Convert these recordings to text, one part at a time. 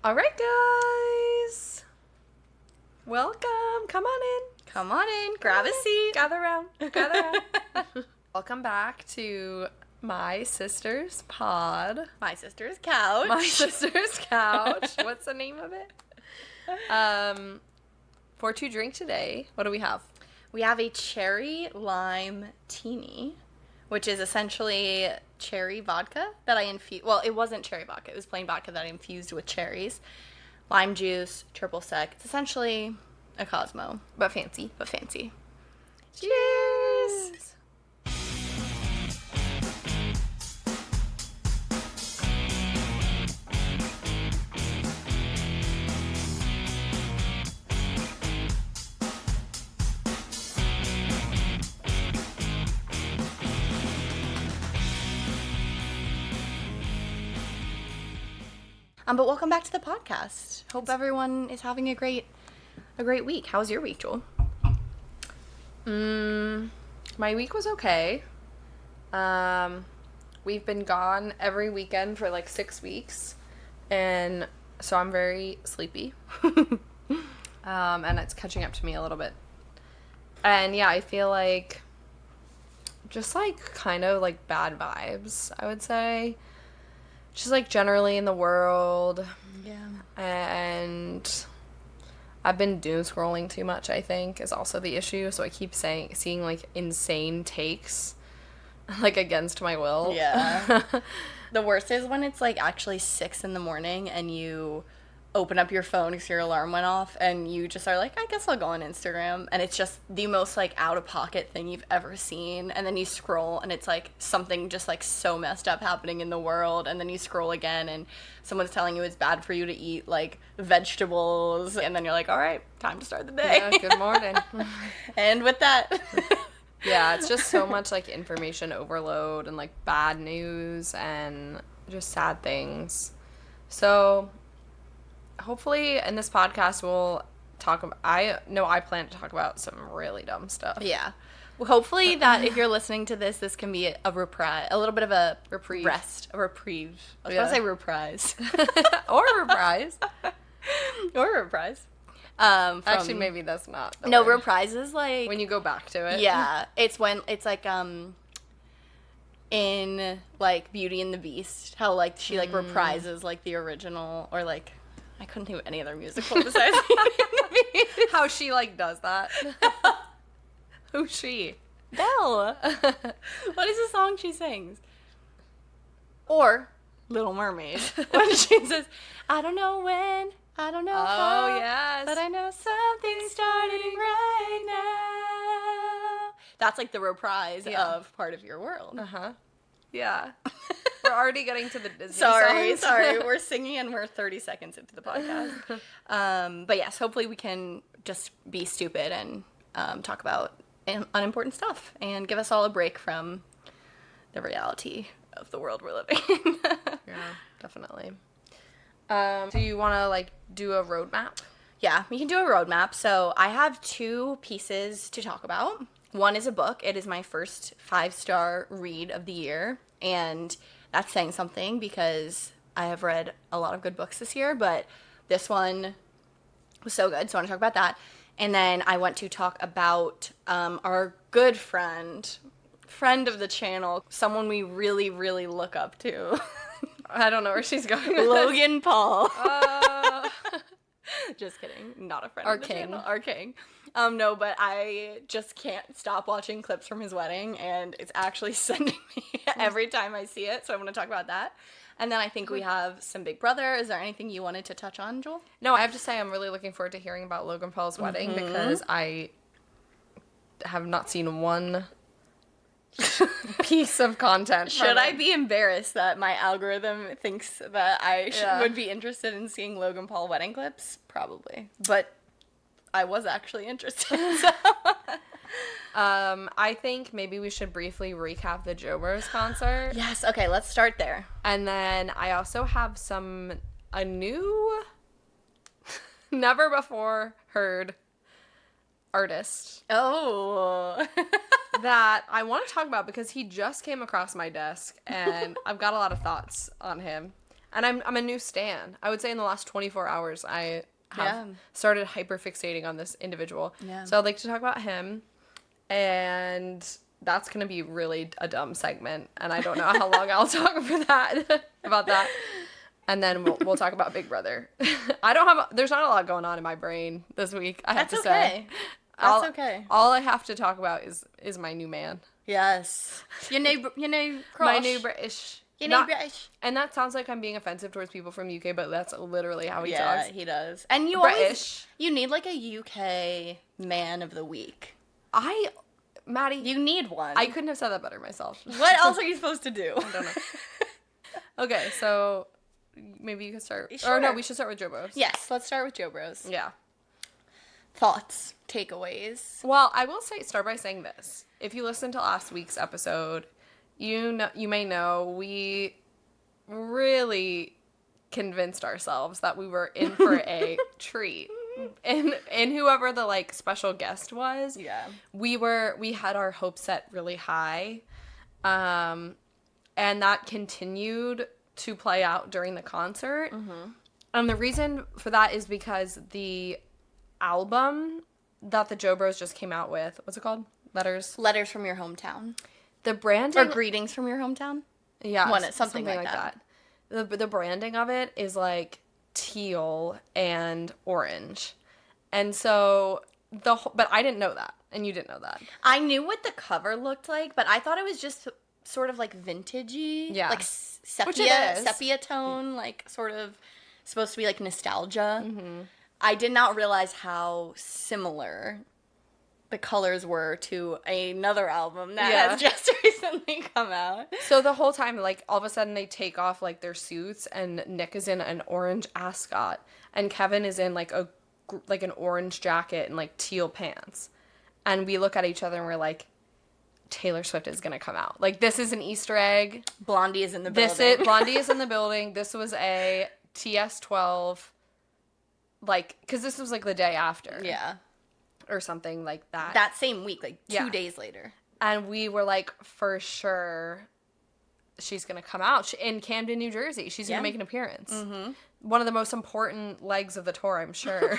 All right, guys. Welcome. Come on in. Come on in. Grab a seat. Gather around. Welcome back to my sister's pod. My sister's couch. My sister's couch. What's the name of it? For to drink today, what do we have? We have a cherry lime teeny, which is essentially cherry vodka that I infused. Well, it wasn't cherry vodka. It was plain vodka that I infused with cherries, lime juice, triple sec. It's essentially a Cosmo, But fancy. Cheers! But welcome back to the podcast. Hope everyone is having a great week. How was your week, Joel? My week was okay. We've been gone every weekend for like 6 weeks, and so I'm very sleepy. And it's catching up to me a little bit. And yeah, I feel like just like kind of like bad vibes, I would say. Just like generally in the world. Yeah. And I've been doom scrolling too much, I think, is also the issue. So I keep seeing like insane takes, like against my will. Yeah. The worst is when it's like actually 6 a.m. and you open up your phone because your alarm went off and you just are like, I guess I'll go on Instagram, and it's just the most like out of pocket thing you've ever seen, and then you scroll and it's like something just like so messed up happening in the world, and then you scroll again and someone's telling you it's bad for you to eat like vegetables, and then you're like, all right, time to start the day. Yeah, good morning. And with that Yeah, it's just so much like information overload and like bad news and just sad things. So hopefully in this podcast we'll talk about, I plan to talk about some really dumb stuff. Yeah. Well, hopefully that if you're listening to this can be a reprise, a little bit of a Reprieve. rest, a reprieve. I was Yeah. going to say reprise. Or reprise. Or reprise. Actually, maybe that's not the No, word. reprise is like, When you go back to it. yeah, it's when, it's like, in, like, Beauty and the Beast, how, like, she, like, reprises, like, the original, or, like, I couldn't think of any other musical besides Beauty and the Beast. How she like does that. Who's she? Belle. What is the song she sings? Or Little Mermaid. When she says, I don't know when, I don't know how. Oh, yes. But I know something's starting right now. That's like the reprise of Part of Your World. Uh-huh. Yeah. We're already getting to the Disney Sorry. songs. We're singing and we're 30 seconds into the podcast. But yes, hopefully we can just be stupid and talk about unimportant stuff and give us all a break from the reality of the world we're living in. Yeah, definitely. Do you want to like do a roadmap? Yeah, we can do a roadmap. So I have 2 pieces to talk about. One is a book. It is my first 5-star read of the year. And that's saying something because I have read a lot of good books this year, but this one was so good. So I want to talk about that. And then I want to talk about our good friend of the channel, someone we really, really look up to. I don't know where she's going with this. Logan Paul. Just kidding. Not a friend Our of the king. channel. Our king. No, but I just can't stop watching clips from his wedding, and it's actually sending me every time I see it, so I want to talk about that. And then I think we have some Big Brother. Is there anything you wanted to touch on, Joel? No, I have to say I'm really looking forward to hearing about Logan Paul's wedding because I have not seen one piece of content. Should I be embarrassed that my algorithm thinks that I would be interested in seeing Logan Paul wedding clips? Probably. But I was actually interested. So. I think maybe we should briefly recap the Jobbers concert. Yes, okay, let's start there. And then I also have a new, never before heard artist. Oh. that I want to talk about because he just came across my desk and I've got a lot of thoughts on him. And I'm a new stan. I would say in the last 24 hours, I have started hyperfixating on this individual. Yeah. So I'd like to talk about him. And that's going to be really a dumb segment. And I don't know how long I'll talk about that. And then we'll talk about Big Brother. There's not a lot going on in my brain this week, I have to say. That's okay. All I have to talk about is my new man. Yes. Your new crush. My new British. Your new British. And that sounds like I'm being offensive towards people from UK, but that's literally how he talks. Yeah, he does. And you British. You need like a UK man of the week. Maddie. You need one. I couldn't have said that better myself. What else are you supposed to do? I don't know. Okay, so maybe you can start. Sure. Or no, we should start with Joe Bros. Yes, let's start with Joe Bros. Yeah. Thoughts, takeaways. Well, I will start by saying this. If you listened to last week's episode, you may know we really convinced ourselves that we were in for a treat. And whoever the like special guest was, we had our hopes set really high, and that continued to play out during the concert. Mm-hmm. And the reason for that is because the album that the Joe Bros just came out with, what's it called? Letters from Your Hometown. The branding or Greetings from Your Hometown. Yeah, something like that. The branding of it is like teal and orange, and so but I didn't know that, and you didn't know that. I knew what the cover looked like, but I thought it was just sort of like vintagey, like sepia tone, like sort of supposed to be like nostalgia. Mm-hmm. I did not realize how similar the colors were to another album that has just recently come out. So the whole time, like, all of a sudden they take off, like, their suits, and Nick is in an orange ascot, and Kevin is in, like, an orange jacket and, like, teal pants. And we look at each other and we're like, Taylor Swift is gonna come out. Like, this is an Easter egg. Blondie is in the building. Blondie is in the building. This was a TS12, like, because this was, like, the day after. Yeah. Or something like that. That same week, like 2 days later. And we were like, for sure, she's going to come out in Camden, New Jersey. She's going to make an appearance. Mm-hmm. One of the most important legs of the tour, I'm sure.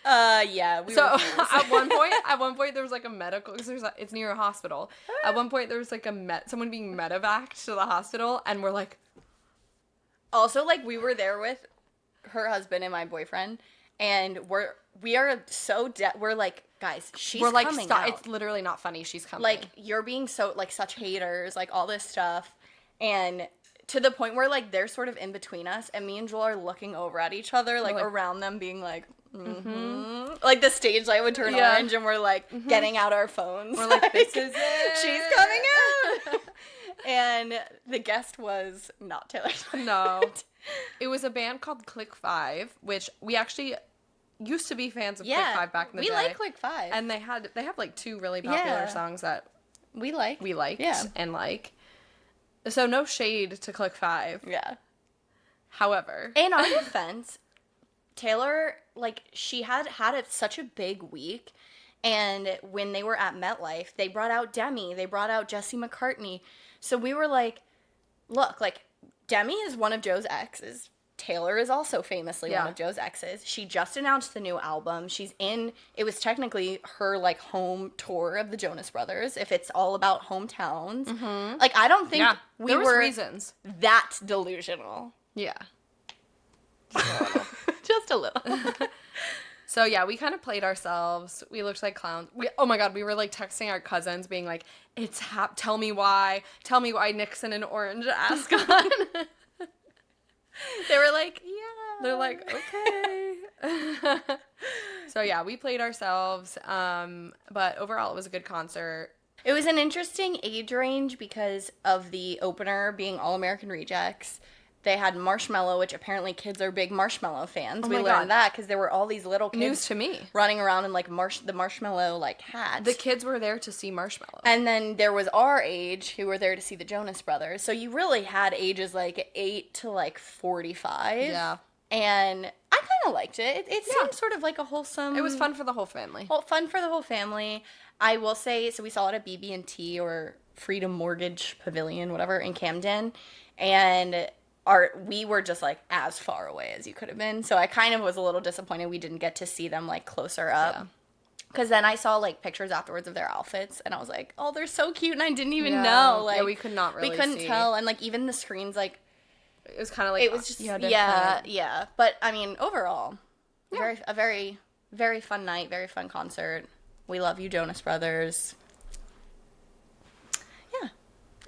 We so at one point there was like a medical, because it's near a hospital. At one point there was like someone being medevaced to the hospital, and we're like. Also, like, we were there with her husband and my boyfriend. And we are so we're like, guys, she's coming out. It's literally not funny. She's coming. Like, you're being so, like, such haters, like, all this stuff. And to the point where, like, they're sort of in between us. And me and Joel are looking over at each other, like around them, being like, mm-hmm. Like, the stage light would turn orange, and we're, like, getting out our phones. We're like, this is it. She's coming out. And the guest was not Taylor Swift. No. It was a band called Click 5, which we actually used to be fans of Click 5 back in the day. We like Click 5. And they have like 2 really popular songs that we liked and like. So no shade to Click 5. Yeah. However, in our defense, Taylor, like, she had such a big week, and when they were at MetLife, they brought out Demi, they brought out Jesse McCartney. So we were like, look, like, Demi is one of Joe's exes. Taylor is also famously one of Joe's exes. She just announced the new album. It was technically her, like, home tour of the Jonas Brothers, if it's all about hometowns. Mm-hmm. Like, I don't think we were reasons. That delusional. Yeah. Just a little. So, yeah, we kind of played ourselves. We looked like clowns. Oh, my God, we were, like, texting our cousins being like, tell me why Nick's in an orange ascot. They were like, They're like, okay. So, yeah, we played ourselves. But overall, it was a good concert. It was an interesting age range because of the opener being All American Rejects. They had Marshmello, which apparently kids are big Marshmello fans. We learned that because there were all these little kids News to me. running around in, like, the Marshmello, like, hats. The kids were there to see Marshmello. And then there was our age who were there to see the Jonas Brothers. So you really had ages, like, 8 to, like, 45. Yeah. And I kind of liked it. It seemed sort of like a wholesome... It was fun for the whole family. Fun for the whole family. I will say, so we saw it at BB&T or Freedom Mortgage Pavilion, whatever, in Camden. And we were just like as far away as you could have been. So I kind of was a little disappointed we didn't get to see them like closer up. Yeah. Because then I saw, like, pictures afterwards of their outfits, and I was like, oh, they're so cute, and I didn't even know. Like, yeah, we could not really We couldn't tell, and, like, even the screens, like... It was kind of like... It was just... Yeah. But, I mean, overall, a very, very fun night, very fun concert. We love you, Jonas Brothers. Yeah.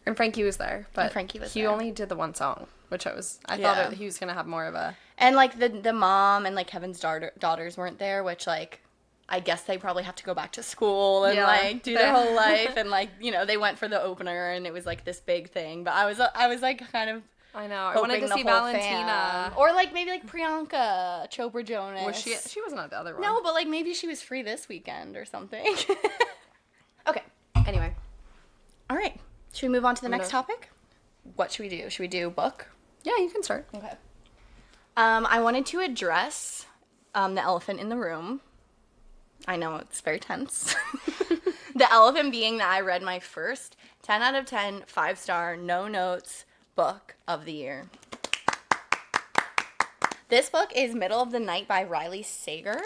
And Frankie was there, but he only did the one song, which I thought he was going to have more of a... And, like, the mom and, like, Kevin's daughters weren't there, which, like... I guess they probably have to go back to school and, like, do their whole life. And, like, you know, they went for the opener, and it was, like, this big thing. But I was like, kind of... I know. I wanted to see Valentina. Or, like, maybe, like, Priyanka Chopra Jonas. Was she wasn't at the other one. No, but, like, maybe she was free this weekend or something. Okay. Anyway. All right. Should we move on to the next topic? What should we do? Should we do book? Yeah, you can start. Okay. I wanted to address the elephant in the room. I know, it's very tense. The elephant being that I read my first 10 out of 10, 5-star, no notes book of the year. This book is Middle of the Night by Riley Sager,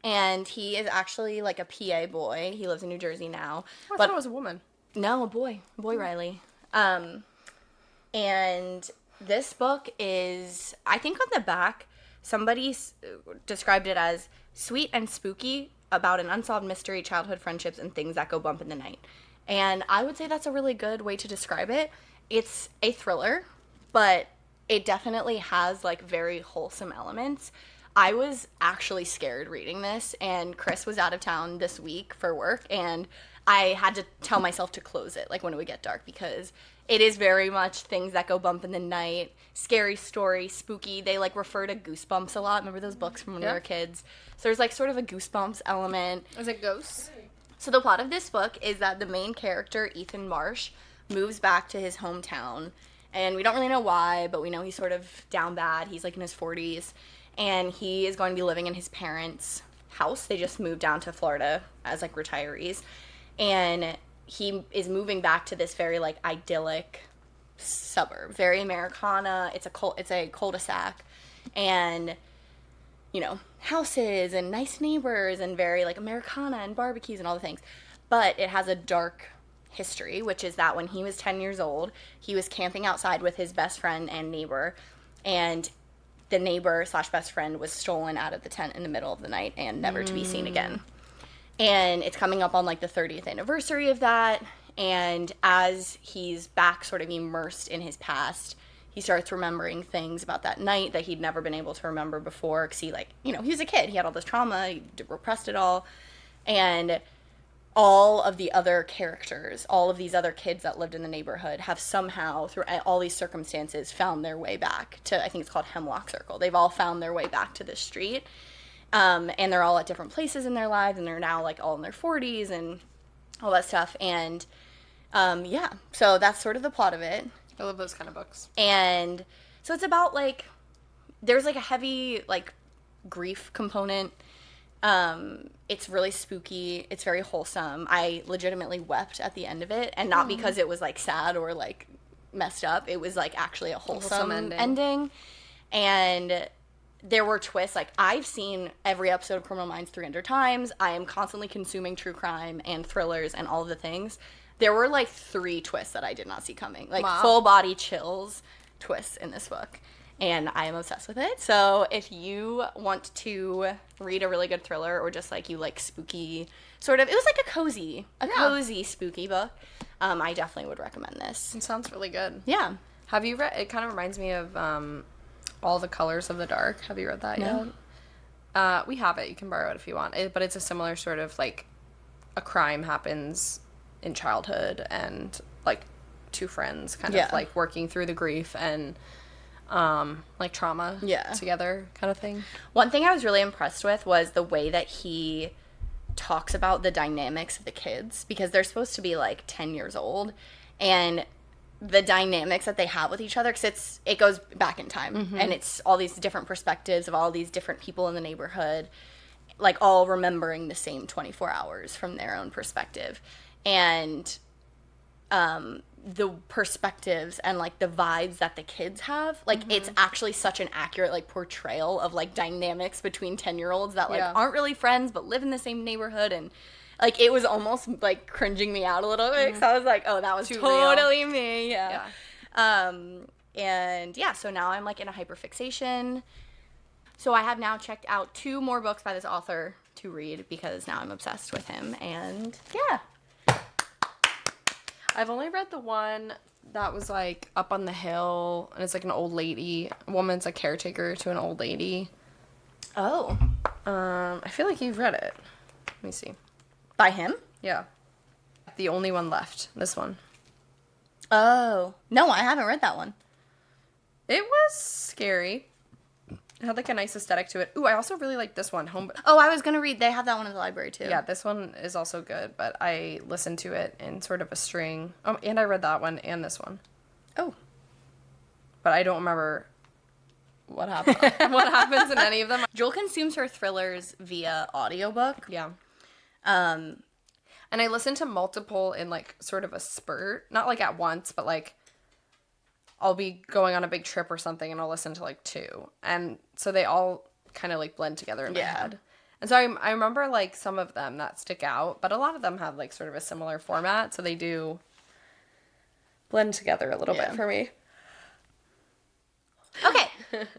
and he is actually like a PA boy. He lives in New Jersey now. I thought it was a woman. No, a boy. Riley. And this book is, I think on the back, somebody described it as sweet and spooky, about an unsolved mystery, childhood friendships, and things that go bump in the night. And I would say that's a really good way to describe it. It's a thriller, but it definitely has, like, very wholesome elements. I was actually scared reading this, and Chris was out of town this week for work, and I had to tell myself to close it, like, when it would get dark, because it is very much things that go bump in the night, scary story, spooky. They, like, refer to Goosebumps a lot. Remember those books from when we were kids? So there's, like, sort of a Goosebumps element. Is it ghosts? So the plot of this book is that the main character, Ethan Marsh, moves back to his hometown. And we don't really know why, but we know he's sort of down bad. He's, like, in his 40s. And he is going to be living in his parents' house. They just moved down to Florida as, like, retirees. And he is moving back to this very, like, idyllic suburb, very Americana. It's a cul-de-sac, and, you know, houses and nice neighbors and very, like, Americana and barbecues and all the things. But it has a dark history, which is that when he was 10 years old, he was camping outside with his best friend and neighbor, and the neighbor/best friend was stolen out of the tent in the middle of the night and never to be seen again. And it's coming up on, like, the 30th anniversary of that. And as he's back sort of immersed in his past, he starts remembering things about that night that he'd never been able to remember before. Because he, like, you know, he was a kid. He had all this trauma. He repressed it all. And all of the other characters, all of these other kids that lived in the neighborhood have somehow, through all these circumstances, found their way back to, I think it's called Hemlock Circle. They've all found their way back to this street. And they're all at different places in their lives, and they're now, like, all in their 40s and all that stuff. And, yeah, so that's sort of the plot of it. I love those kind of books. And so it's about, like, there's, like, a heavy, like, grief component. It's really spooky. It's very wholesome. I legitimately wept at the end of it, and not because it was, like, sad or, like, messed up. It was, like, actually a wholesome ending. And there were twists. Like, I've seen every episode of Criminal Minds 300 times. I am constantly consuming true crime and thrillers and all of the things. There were, like, 3 twists that I did not see coming. Like, full body chills twists in this book. And I am obsessed with it. So if you want to read a really good thriller, or just, like, you like spooky sort of, it was like a cozy spooky book, I definitely would recommend this. It sounds really good. Yeah. Have you read, it kind of reminds me of All the Colors of the Dark. Have you read that yet? We have it. You can borrow it if you want. But it's a similar sort of, like, a crime happens in childhood, and, like, 2 friends kind of, like, working through the grief and, like, trauma together kind of thing. One thing I was really impressed with was the way that he talks about the dynamics of the kids, because they're supposed to be, like, 10 years old, and the dynamics that they have with each other, because it goes back in time, and it's all these different perspectives of all these different people in the neighborhood, like, all remembering the same 24 hours from their own perspective. And the perspectives and like the vibes that the kids have, like it's actually such an accurate like portrayal of like dynamics between 10-year-olds that like aren't really friends but live in the same neighborhood, and like it was almost like cringing me out a little bit, so I was like, oh, that was totally me. And yeah, so now I'm like in a hyperfixation. So I have now checked out 2 more books by this author to read because now I'm obsessed with him, and yeah. I've only read the one that was like up on the hill, and it's like an old lady. A woman's a caretaker to an old lady. Oh. I feel like you've read it. Let me see. By him? Yeah. The only one left. This one. Oh. No, I haven't read that one. It was scary. It had like a nice aesthetic to it. Ooh, I also really like this one. Oh, I was gonna read. They have that one in the library too. Yeah, this one is also good, but I listened to it in sort of a string. Oh, and I read that one and this one. Oh. But I don't remember what happened. What happens in any of them. Jewel consumes her thrillers via audiobook. Yeah. And I listened to multiple in like sort of a spurt, not like at once, but like I'll be going on a big trip or something and I'll listen to like 2. And so they all kind of like blend together in my head. And so I remember like some of them that stick out, but a lot of them have like sort of a similar format. So they do blend together a little bit for me. Okay,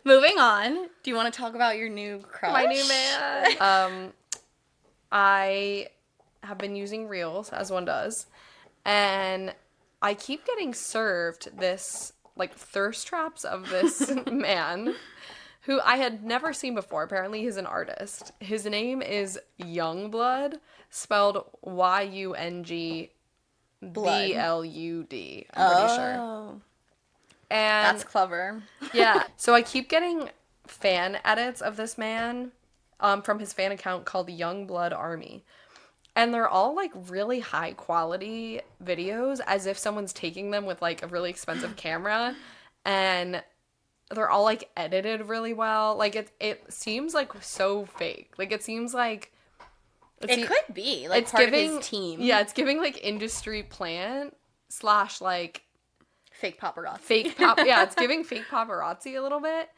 moving on. Do you want to talk about your new crush? My new man. I have been using Reels, as one does, and I keep getting served this like thirst traps of this man who I had never seen before. Apparently he's an artist. His name is Youngblood, spelled Yungblud. I'm pretty sure. And that's clever. Yeah. So I keep getting fan edits of this man from his fan account called Youngblood Army. And they're all like really high quality videos, as if someone's taking them with like a really expensive camera, and they're all like edited really well. Like it seems like so fake. Like it seems like it could be like it's part giving, of his team. Yeah, it's giving like industry plant / like fake paparazzi. Yeah, it's giving fake paparazzi a little bit,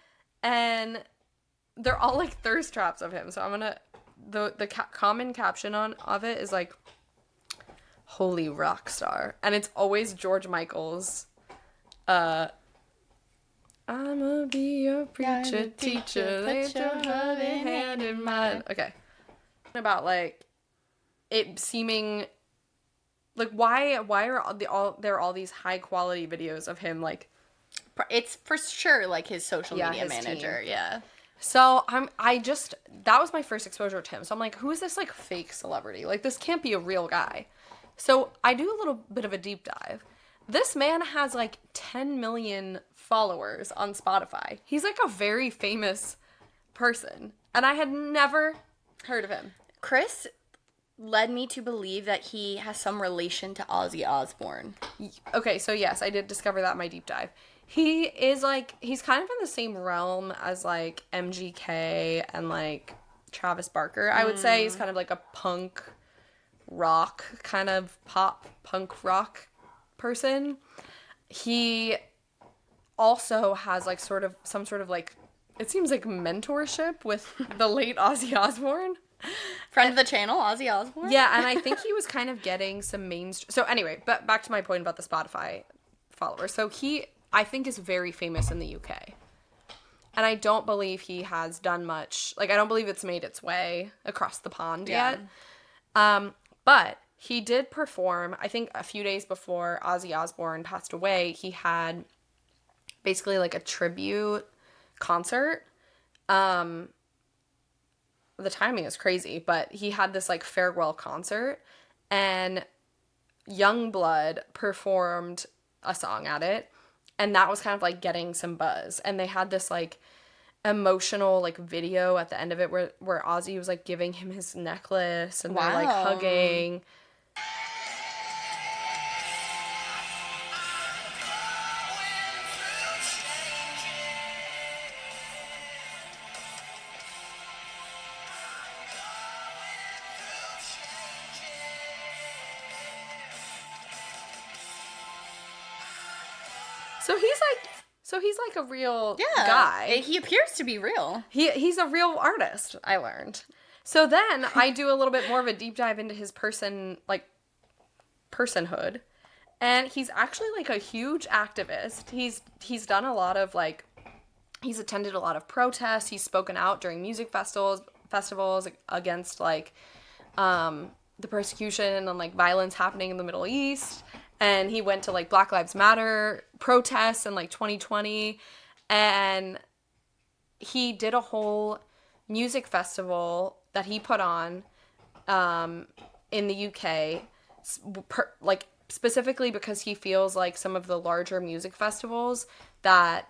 and they're all like thirst traps of him. So I'm gonna. The common caption of it is like, holy rock star. And it's always George Michael's, I'ma be your preacher, teacher, lay your hand in mine. Okay. About like, it seeming, like why are there are all these high quality videos of him like. It's for sure like his social media manager, yeah. So that was my first exposure to him. So I'm like, who is this like fake celebrity? Like this can't be a real guy. So I do a little bit of a deep dive. This man has like 10 million followers on Spotify. He's like a very famous person. And I had never heard of him. Chris led me to believe that he has some relation to Ozzy Osbourne. Okay, so yes, I did discover that in my deep dive. He is like, he's kind of in the same realm as like MGK and like Travis Barker, I would say. He's kind of like a punk rock, kind of pop punk rock person. He also has like some sort of like, it seems like mentorship with the late Ozzy Osbourne. Friend of the channel, Ozzy Osbourne? Yeah, and I think he was kind of getting some mainstream. So anyway, but back to my point about the Spotify followers. So I think is very famous in the UK. And I don't believe he has done much. Like, I don't believe it's made its way across the pond yet. But he did perform, I think a few days before Ozzy Osbourne passed away, he had basically like a tribute concert. The timing is crazy, but he had this like farewell concert, and Youngblood performed a song at it. And that was kind of like getting some buzz. And they had this like emotional like video at the end of it where Ozzy was like giving him his necklace and they're like hugging. So he's like a real guy. He appears to be real. He's a real artist, I learned. So then I do a little bit more of a deep dive into his personhood. And he's actually like a huge activist. He's done a lot of like, he's attended a lot of protests. He's spoken out during music festivals against like the persecution and like violence happening in the Middle East. And he went to like Black Lives Matter protests in like 2020. And he did a whole music festival that he put on in the UK, specifically because he feels like some of the larger music festivals that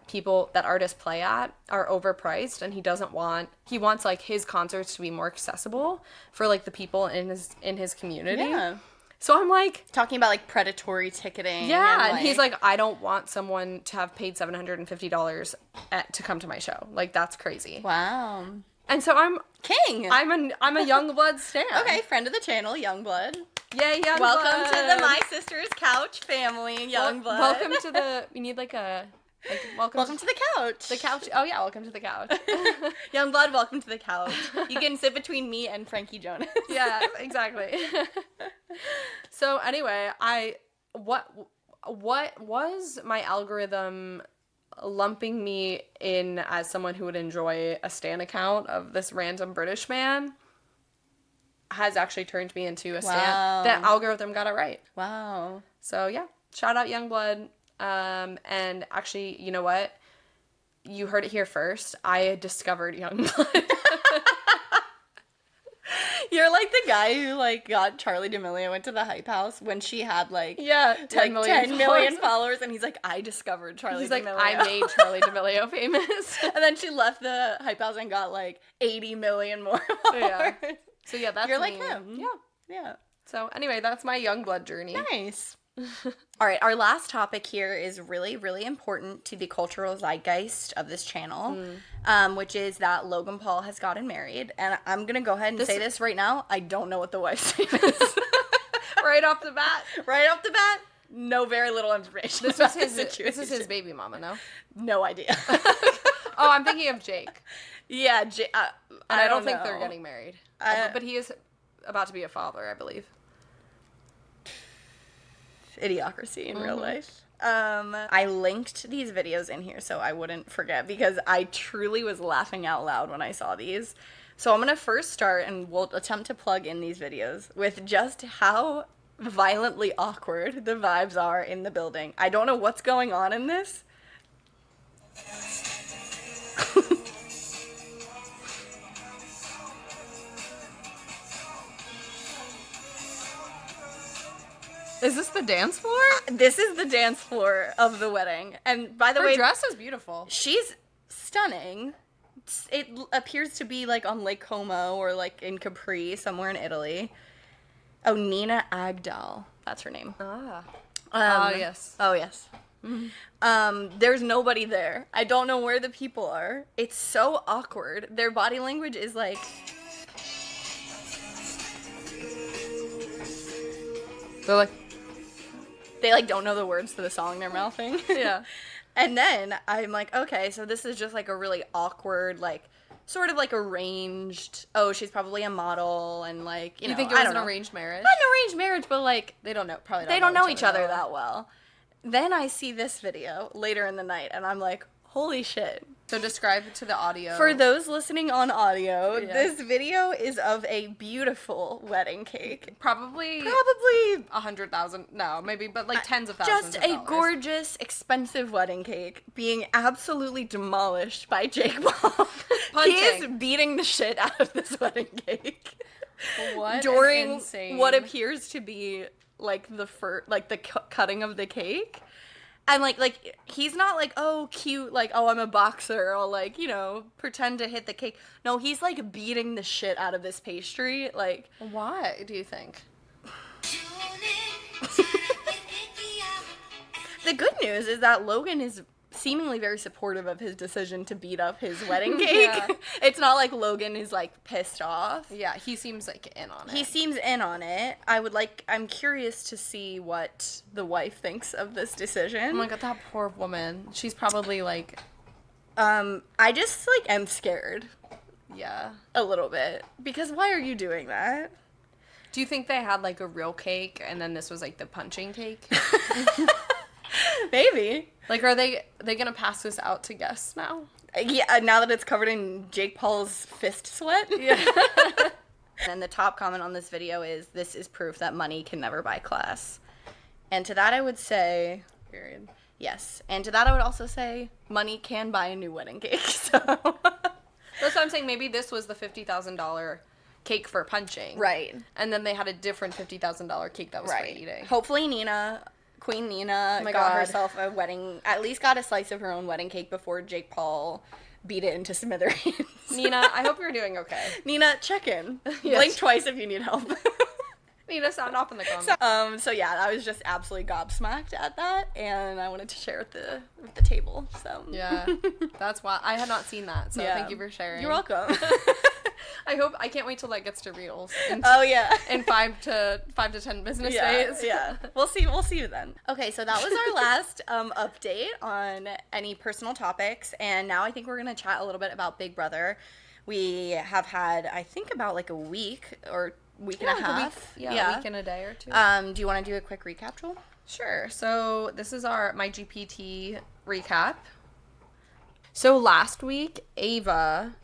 artists play at are overpriced, and he wants like his concerts to be more accessible for like the people in his community. Yeah. So I'm like talking about like predatory ticketing. Yeah, and he's like, I don't want someone to have paid $750 to come to my show. Like, that's crazy. Wow. And so I'm king. I'm a Youngblood stan. Okay, friend of the channel, Youngblood. Yay, Youngblood. Welcome to the My Sister's Couch family, Youngblood. Welcome to the. We need like a. Welcome to the couch. The couch. Oh yeah, welcome to the couch. Youngblood, welcome to the couch. You can sit between me and Frankie Jonas. Yeah, exactly. So anyway, what was my algorithm lumping me in as someone who would enjoy a stan account of this random British man has actually turned me into a stan. The algorithm got it right. Wow. So yeah, shout out Youngblood. And actually, you know what? You heard it here first. I discovered Youngblood. You're like the guy who like got Charli D'Amelio into the Hype House when she had like 10 million followers, and he's like, I discovered Charli He's D'Amelio. like, I made Charli D'Amelio famous. And then she left the Hype House and got like 80 million more followers. Yeah. So yeah, that's You're me. like him. Yeah. So anyway, that's my Youngblood journey. Nice. All right, our last topic here is really, really important to the cultural zeitgeist of this channel, which is that Logan Paul has gotten married. And I'm going to go ahead and say this right now. I don't know what the wife's name is. Right off the bat? Right off the bat, no very little information. This is his baby mama, no? No idea. Oh, I'm thinking of Jake. Yeah, I don't think they're getting married. But he is about to be a father, I believe. Idiocracy in real life. I linked these videos in here so I wouldn't forget, because I truly was laughing out loud when I saw these. So I'm going to first start, and we'll attempt to plug in these videos with just how violently awkward the vibes are in the building. I don't know what's going on in this. Is this the dance floor? This is the dance floor of the wedding. And by the way, her dress is beautiful. She's stunning. It appears to be like on Lake Como or like in Capri, somewhere in Italy. Oh, Nina Agdal. That's her name. Yes. Oh, yes. Mm-hmm. There's nobody there. I don't know where the people are. It's so awkward. Their body language is like... They like don't know the words to the song they're mouthing. Yeah. And then I'm like, okay, so this is just like a really awkward, like sort of like arranged. Oh, she's probably a model, and like you know, think it was an arranged marriage? Not an arranged marriage, but like they don't know. They don't know each other that well. Then I see this video later in the night, and I'm like, holy shit. So describe it to the audio. For those listening on audio, this video is of a beautiful wedding cake. Probably 100,000. No, maybe, but like tens of thousands. Just a gorgeous, expensive wedding cake being absolutely demolished by Jake Paul. He is beating the shit out of this wedding cake. What during insane. What appears to be like the cutting of the cake. And, like, he's not, like, oh, cute, like, oh, I'm a boxer, or, like, you know, pretend to hit the cake. No, he's, like, beating the shit out of this pastry, like... Why, do you think? The good news is that Logan is seemingly very supportive of his decision to beat up his wedding cake. It's not like Logan is, like, pissed off. Yeah, he seems, like, in on it. He seems in on it. I'm curious to see what the wife thinks of this decision. Oh my god, that poor woman. She's probably, like... I just, like, am scared. Yeah. A little bit. Because why are you doing that? Do you think they had, like, a real cake, and then this was, like, the punching cake? Maybe. Like, are they gonna pass this out to guests now? Yeah, now that it's covered in Jake Paul's fist sweat. Yeah. And the top comment on this video is, "This is proof that money can never buy class." And to that I would say... Period. Yes. And to that I would also say, money can buy a new wedding cake, so... That's what I'm saying. Maybe this was the $50,000 cake for punching. Right. And then they had a different $50,000 cake that was for eating. Hopefully Queen Nina got herself a wedding, at least got a slice of her own wedding cake before Jake Paul beat it into smithereens. Nina, I hope you're doing okay. Nina, check in. Yes. Blink twice if you need help. Nina, sound off in the comments. So yeah, I was just absolutely gobsmacked at that, and I wanted to share with the table. So yeah, that's why I had not seen that. So thank you for sharing. You're welcome. I can't wait till that gets to Reels. In 5 to 10 business days. Yeah. We'll see you then. Okay, so that was our last update on any personal topics, and now I think we're gonna chat a little bit about Big Brother. We have had, I think, about like a week or week and a half. A week and a day or two. Do you want to do a quick recap, Joel? Sure. So this is my GPT recap. So last week, Ava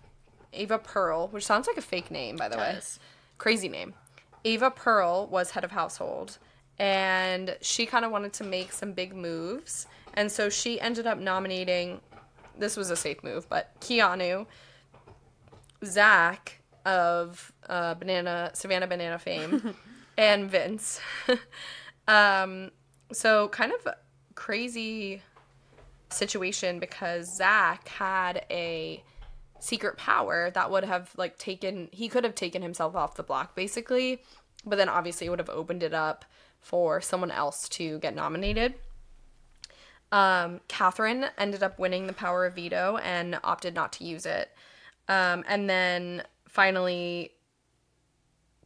Pearl, which sounds like a fake name, by the way. Crazy name. Ava Pearl was head of household, and she kind of wanted to make some big moves, and so she ended up nominating, this was a safe move, but Keanu, Zach of Savannah Banana fame, and Vince. So kind of crazy situation because Zach had a secret power that would have he could have taken himself off the block basically, but then obviously it would have opened it up for someone else to get nominated. Catherine ended up winning the power of veto and opted not to use it. And then finally,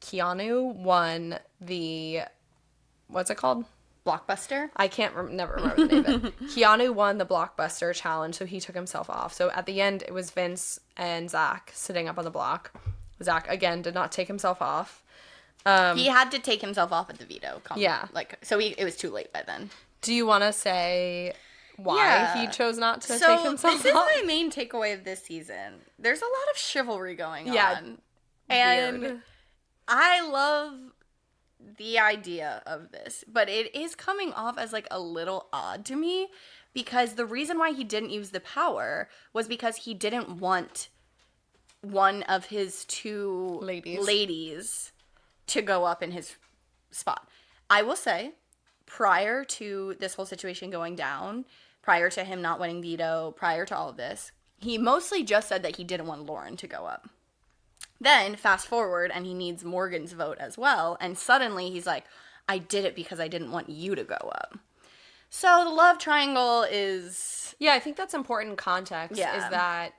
Keanu won the, what's it called? Blockbuster? I never remember the name of it. Keanu won the Blockbuster challenge, so he took himself off. So at the end, it was Vince and Zach sitting up on the block. Zach, again, did not take himself off. He had to take himself off at the veto. So it was too late by then. Do you want to say why he chose not to take himself off? This is my main takeaway of this season. There's a lot of chivalry going on. And weird. I love the idea of this, but it is coming off as like a little odd to me because the reason why he didn't use the power was because he didn't want one of his two ladies to go up in his spot. I will say, prior to this whole situation going down, prior to him not winning veto, prior to all of this, he mostly just said that he didn't want Lauren to go up. Then, fast forward, and he needs Morgan's vote as well, and suddenly he's like, I did it because I didn't want you to go up. So the love triangle is... Yeah, I think that's important context, is that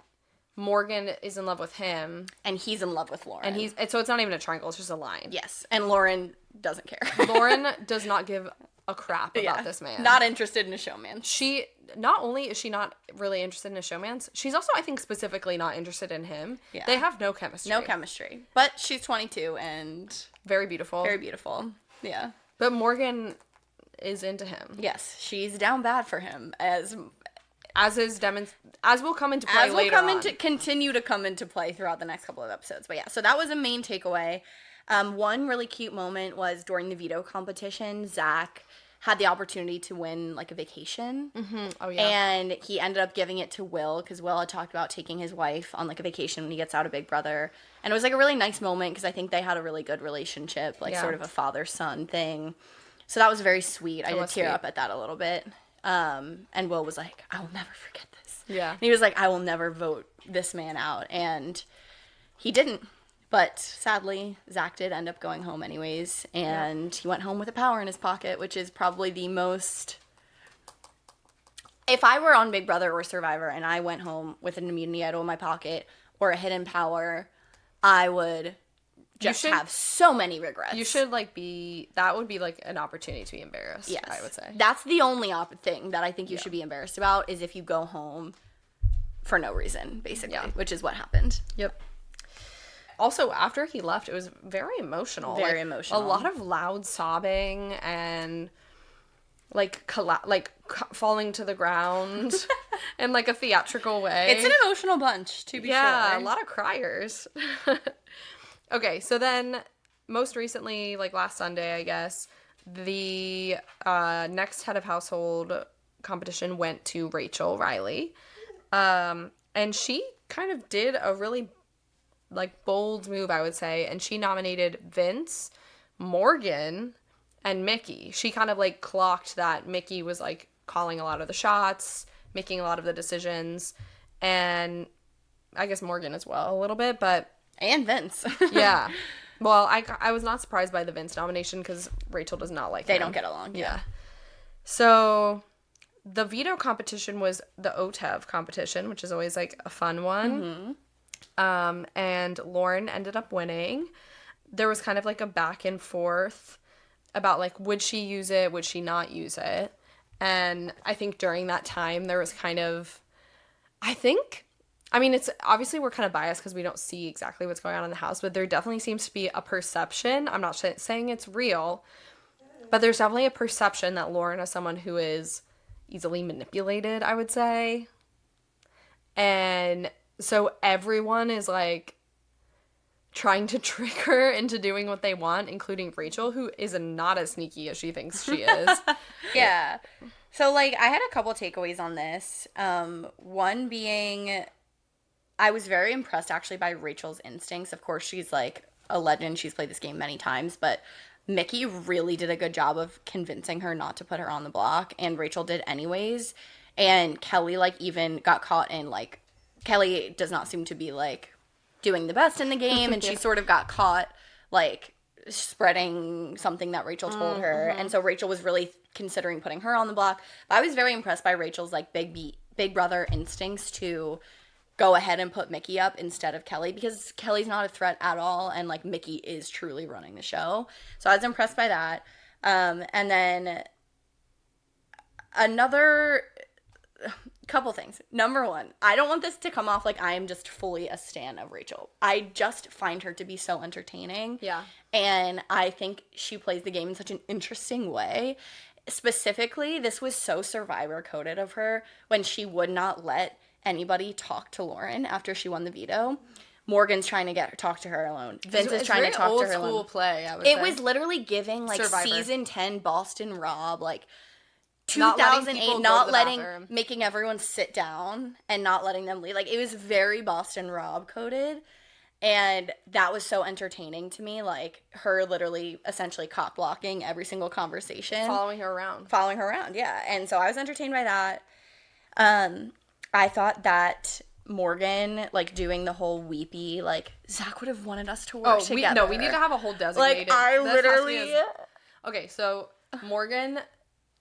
Morgan is in love with him. And he's in love with Lauren. And so it's not even a triangle, it's just a line. Yes, and Lauren doesn't care. Lauren does not give a crap about this man. Not interested in a showman. Not only is she not really interested in a showman, she's also, I think, specifically not interested in him. Yeah. They have no chemistry. No chemistry. But she's 22 and... Very beautiful. Very beautiful. Yeah. But Morgan is into him. Yes, she's down bad for him, as will come into play later on. Continue to come into play throughout the next couple of episodes. But yeah, so that was a main takeaway. One really cute moment was during the veto competition, Zach had the opportunity to win like a vacation. Mm-hmm. Oh yeah. And he ended up giving it to Will because Will had talked about taking his wife on like a vacation when he gets out of Big Brother. And it was like a really nice moment because I think they had a really good relationship, like sort of a father-son thing. So that was very sweet. I did tear up at that a little bit. And Will was like, I will never forget this. Yeah. And he was like, I will never vote this man out. And he didn't. But sadly, Zach did end up going home anyways. And he went home with a power in his pocket, which is probably the most if I were on Big Brother or Survivor and I went home with an immunity idol in my pocket or a hidden power, I would just have so many regrets. You should, like, that would be, like, an opportunity to be embarrassed, yes. I would say. That's the only thing that I think you should be embarrassed about is if you go home for no reason, basically, which is what happened. Yep. Also, after he left, it was very emotional. Very emotional. A lot of loud sobbing and, like, falling to the ground in, like, a theatrical way. It's an emotional bunch, to be sure. Yeah, a lot of criers. Okay, so then, most recently, like, last Sunday, I guess, the next head of household competition went to Rachel Riley. And she kind of did a really, like, bold move, I would say, and she nominated Vince, Morgan, and Mickey. She kind of, like, clocked that Mickey was, like, calling a lot of the shots, making a lot of the decisions, and I guess Morgan as well a little bit, but... And Vince. Yeah. Well, I was not surprised by the Vince nomination because Rachel does not like him. They don't get along. Yeah. So... The veto competition was the OTEV competition, which is always, like, a fun one. Mm-hmm. And Lauren ended up winning. There was kind of, like, a back and forth about, like, would she use it? Would she not use it? And I think during that time, there was kind of, it's obviously we're kind of biased because we don't see exactly what's going on in the house, but there definitely seems to be a perception. I'm not saying it's real, but there's definitely a perception that Lauren is someone who is easily manipulated, I would say. And so everyone is, like, trying to trick her into doing what they want, including Rachel, who is not as sneaky as she thinks she is. Yeah. So, like, I had a couple takeaways on this. One being, I was very impressed, actually, by Rachel's instincts. Of course, she's, like, a legend. She's played this game many times, but Mickey really did a good job of convincing her not to put her on the block, and Rachel did anyways. And Kelly, like, even got caught in, like, Kelly does not seem to be, like, doing the best in the game, and she sort of got caught, like, spreading something that Rachel told her, and so Rachel was really considering putting her on the block. But I was very impressed by Rachel's, like, Big Brother instincts to go ahead and put Mickey up instead of Kelly, because Kelly's not a threat at all, and, like, Mickey is truly running the show. So I was impressed by that. And then another couple things. Number one, I don't want this to come off like I am just fully a stan of Rachel. I just find her to be so entertaining. Yeah. And I think she plays the game in such an interesting way. Specifically, this was so Survivor coded of her when she would not let anybody talk to Lauren after she won the veto. Morgan's trying to talk to her alone. Vince is trying to talk to her alone. Old school play, I would say. It say. was literally giving, like, Survivor. season 10 Boston Rob, like, Not 2008, not letting, bathroom. making everyone sit down and not letting them leave. Like, it was very Boston Rob coded. And that was so entertaining to me, like, her literally essentially cock blocking every single conversation. Following her around, yeah. And so I was entertained by that. I thought that Morgan, like, doing the whole weepy, like, Zach would have wanted us to work together. We need to have a whole designated. Like, I literally... Okay, so Morgan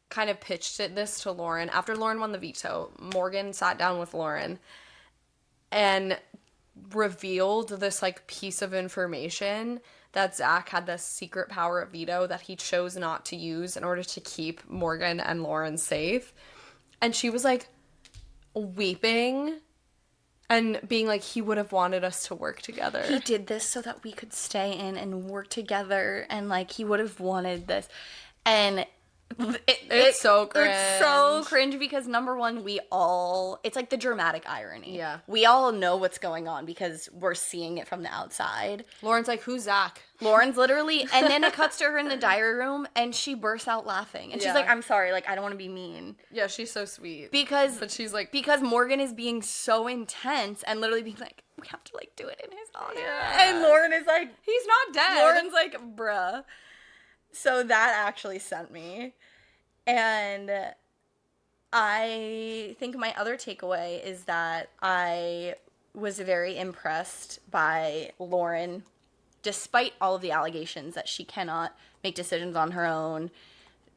kind of pitched this to Lauren. After Lauren won the veto, Morgan sat down with Lauren and revealed this, like, piece of information that Zach had this secret power of veto that he chose not to use in order to keep Morgan and Lauren safe. And she was, like, weeping and being like, he would have wanted us to work together. He did this so that we could stay in and work together, and, like, he would have wanted this. And it's so cringe. It's so cringe because, number one, it's like the dramatic irony. Yeah. We all know what's going on because we're seeing it from the outside. Lauren's like, who's Zach? Lauren's literally, and then it cuts to her in the diary room, and she bursts out laughing. And she's like, I'm sorry, like, I don't want to be mean. Yeah, she's so sweet. But she's like... Because Morgan is being so intense and literally being like, we have to, like, do it in his honor. Yeah. And Lauren is like... He's not dead. Lauren's like, bruh. So that actually sent me. And I think my other takeaway is that I was very impressed by Lauren, despite all of the allegations that she cannot make decisions on her own,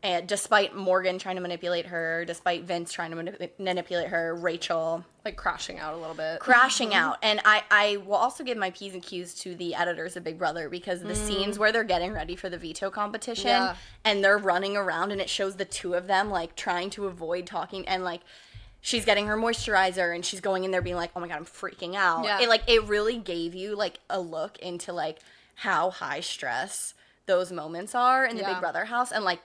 And despite Morgan trying to manipulate her, despite Vince trying to manipulate her, Rachel... Like, crashing out a little bit. Crashing out. And I will also give my P's and Q's to the editors of Big Brother, because the scenes where they're getting ready for the veto competition and they're running around and it shows the two of them, like, trying to avoid talking, and, like, she's getting her moisturizer and she's going in there being like, oh my God, I'm freaking out. Yeah. It really gave you, like, a look into, like, how high stress those moments are in the Big Brother house. And, like,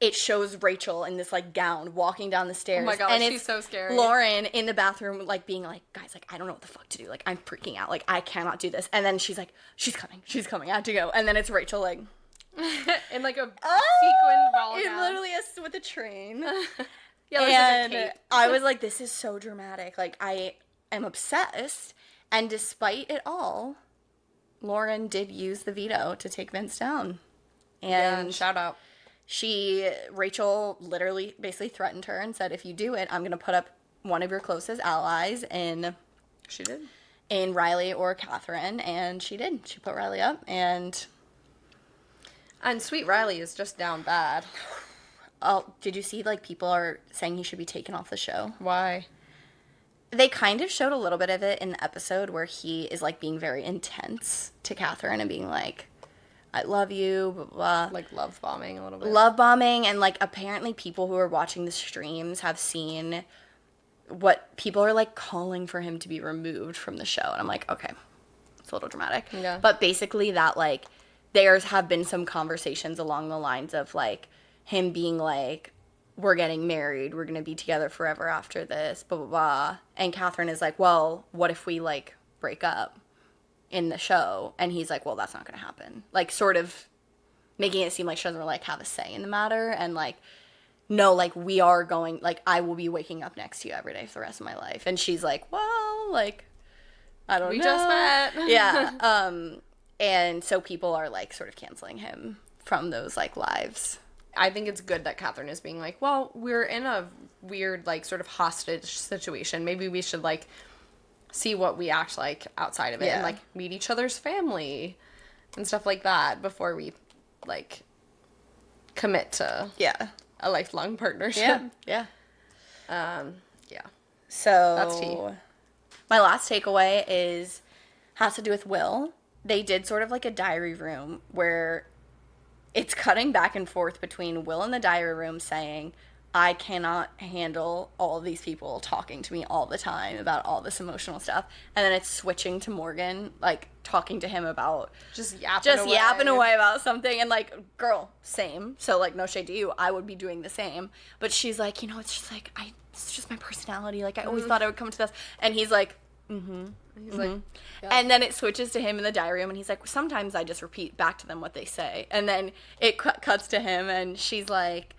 it shows Rachel in this, like, gown walking down the stairs. Oh my gosh, and she's so scary. Lauren in the bathroom, like, being like, guys, like, I don't know what the fuck to do. Like, I'm freaking out. Like, I cannot do this. And then she's like, she's coming. I have to go. And then it's Rachel, like... in, like, a sequin ball It gown. literally is with a train. Yeah, there's and like a cape. I was like, this is so dramatic. Like, I am obsessed. And despite it all, Lauren did use the veto to take Vince down. And shout out. Rachel literally basically threatened her and said, if you do it, I'm going to put up one of your closest allies She did. in Riley or Catherine. And she did. She put Riley up, and Sweet Riley is just down bad. oh, did you see, like, people are saying he should be taken off the show? Why? They kind of showed a little bit of it in the episode where he is, like, being very intense to Catherine and being like, I love you, blah, blah. Like, love bombing a little bit. Love bombing, and, like, apparently people who are watching the streams have seen what people are, like, calling for him to be removed from the show. And I'm like, okay, it's a little dramatic. Yeah. But basically that, like, there have been some conversations along the lines of, like, him being like, we're getting married, we're going to be together forever after this, blah, blah, blah. And Catherine is like, well, what if we, like, break up in the show? And he's like, well, that's not going to happen. Like, sort of making it seem like she doesn't, like, have a say in the matter. And, like, no, like, we are going, like, I will be waking up next to you every day for the rest of my life. And she's like, well, like, I don't know. We just met. Yeah. And so people are, like, sort of canceling him from those, like, lives. I think it's good that Catherine is being like, well, we're in a weird, like, sort of hostage situation. Maybe we should, like, see what we act like outside of it and, like, meet each other's family and stuff like that before we, like, commit to a lifelong partnership. Yeah. Yeah. So That's tea. My last takeaway has to do with Will. They did sort of like a diary room where it's cutting back and forth between Will in the diary room saying, I cannot handle all of these people talking to me all the time about all this emotional stuff. And then it's switching to Morgan, like, talking to him about Just yapping away about something. And, like, girl, same. So, like, no shade to you. I would be doing the same. But she's like, you know, it's just like, it's just my personality. Like, I always thought I would come to this. And he's like, He's like, yeah. And then it switches to him in the diary room, and he's like, sometimes I just repeat back to them what they say. And then it cuts to him, and she's like,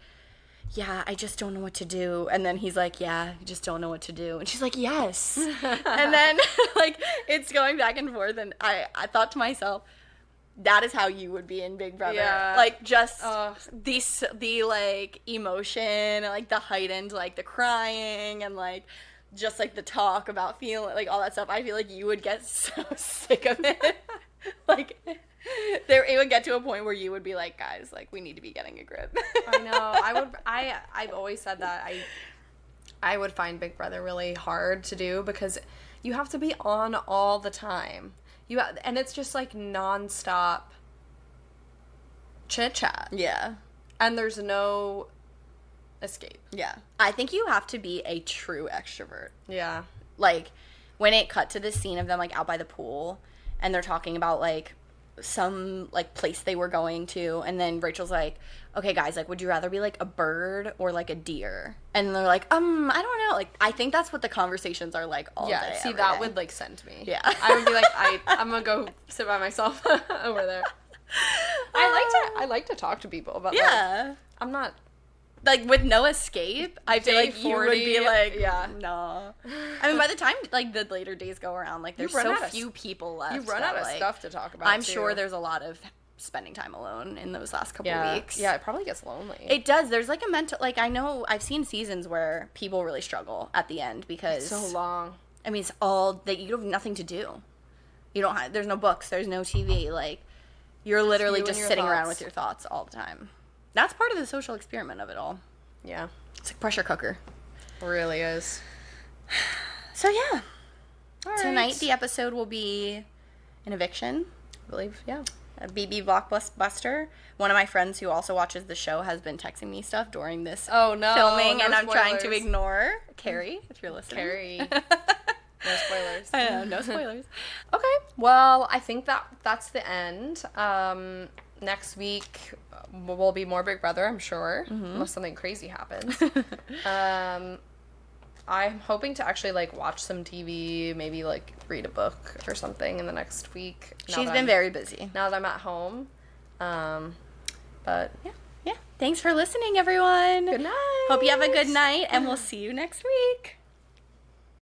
yeah, I just don't know what to do. And then he's like, yeah, I just don't know what to do. And she's like, yes. And then, like, it's going back and forth, and I thought to myself, that is how you would be in Big Brother. Yeah. Like, just the, like, emotion, like, the heightened, like, the crying, and, like, just, like, the talk about feeling, like, all that stuff. I feel like you would get so sick of it. Like, it would get to a point where you would be like, guys, like, we need to be getting a grip. I know. I've always said that. I would find Big Brother really hard to do because you have to be on all the time. And it's just, like, nonstop chit-chat. Yeah. And there's no escape. Yeah. I think you have to be a true extrovert. Yeah. Like, when it cut to this scene of them, like, out by the pool, and they're talking about, like, some, like, place they were going to, and then Rachel's like, okay, guys, like, would you rather be, like, a bird or, like, a deer? And they're like, I don't know. Like, I think that's what the conversations are like all day, See, every that day. would, like, send me. Yeah. I would be like, I'm gonna go sit by myself over there. I like to talk to people, but, like, I'm not... Like, with no escape, I feel Day like you would be 40, like, yeah. no. I mean, by the time, like, the later days go around, like, there's so few people left. You run out of stuff to talk about, I'm too. sure there's a lot of spending time alone in those last couple weeks. Yeah, it probably gets lonely. It does. There's, like, a mental, like, I know I've seen seasons where people really struggle at the end because... It's so long. I mean, it's all, that you have nothing to do. You don't have, there's no books, there's no TV, like, you're literally just sitting around with your thoughts all the time. that's part of the social experiment of it all. Yeah. It's like pressure cooker. It really is. So yeah. All right. Tonight the episode will be an eviction. I believe, yeah. A BB Blockbuster. One of my friends who also watches the show has been texting me stuff during this Oh, no. filming, No and I'm trying to spoilers. ignore. Carrie, if you're listening. Carrie. No spoilers. I know, no spoilers. Okay. Well, I think that's the end. Next week will be more Big Brother, I'm sure. Unless something crazy happens. I'm hoping to actually, like, watch some TV, maybe, like, read a book or something in the next week. She's been very busy. Now that I'm at home. But, yeah. Yeah. Thanks for listening, everyone. Good night. Hope you have a good night, and we'll see you next week.